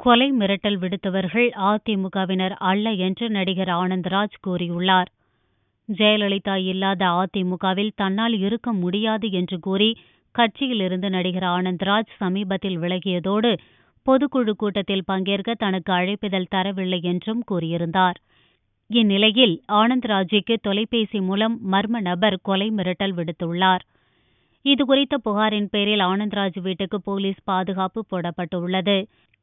கொலை மிரட்டல் விடுத்தவர்கள் அதிமுகவினர் அல்ல என்று நடிகர் ஆனந்தராஜ் கூறியுள்ளார். ஜெயலலிதா இல்லாத அதிமுகவில் தன்னால் இருக்க முடியாது என்று கூறி கட்சியிலிருந்து நடிகர் ஆனந்தராஜ் சமீபத்தில் விலகியதோடு பொதுக்குழு கூட்டத்தில் பங்கேற்க தனக்கு அழைப்பிதழ் தரவில்லை என்றும் கூறியிருந்தார். இந்நிலையில் ஆனந்தராஜுக்கு தொலைபேசி மூலம் மர்ம நபர் கொலை மிரட்டல் விடுத்துள்ளார். இதுகுறித்த புகாரின் பேரில் ஆனந்தராஜ் வீட்டுக்கு போலீஸ் பாதுகாப்பு போடப்பட்டுள்ளது.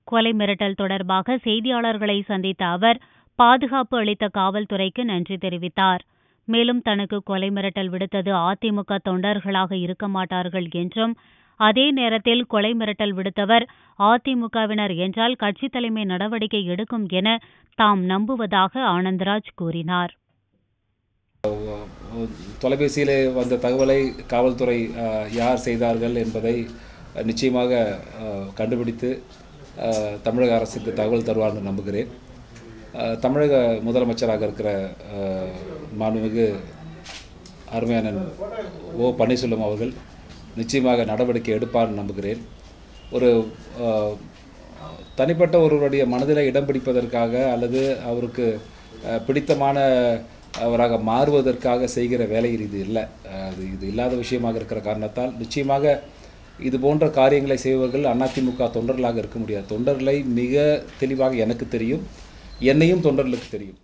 கொலை மிரட்டல் தொடர்பாக செய்தியாளர்களை சந்தித்த அவர் பாதுகாப்பு அளித்த காவல்துறைக்கு நன்றி தெரிவித்தார். மேலும் தனக்கு கொலை மிரட்டல் விடுத்தது அதிமுக தொண்டர்களாக இருக்க மாட்டார்கள் என்றும், அதே நேரத்தில் கொலை மிரட்டல் விடுத்தவர் அதிமுகவினர் என்றால் கட்சித் தலைமை நடவடிக்கை எடுக்கும் என தாம் நம்புவதாக ஆனந்தராஜ் கூறினார். தொலைபேசியிலே வந்த தகவலை காவல்துறை யார் செய்தார்கள் என்பதை நிச்சயமாக கண்டுபிடித்து தமிழக அரசுக்கு தகவல் தருவார்னு நம்புகிறேன். தமிழக முதலமைச்சராக இருக்கிற மாண்புமிகு அருமையான ஓ பன்னீர்செல்வம் அவர்கள் நிச்சயமாக நடவடிக்கை எடுப்பார்னு நம்புகிறேன். ஒரு தனிப்பட்ட ஒருவருடைய மனதில் இடம் பிடிப்பதற்காக அல்லது அவருக்கு பிடித்தமான அவராக மாறுவதற்காக செய்கிற வேலையில் இது இல்லை. இது இல்லாத விஷயமாக இருக்கிற காரணத்தால் நிச்சயமாக இது போன்ற காரியங்களை செய்பவர்கள் அதிமுக தொண்டர்களாக இருக்க முடியாது. தொண்டர்களை மிக தெளிவாக எனக்கு தெரியும், என்னையும் தொண்டர்களுக்கு தெரியும்.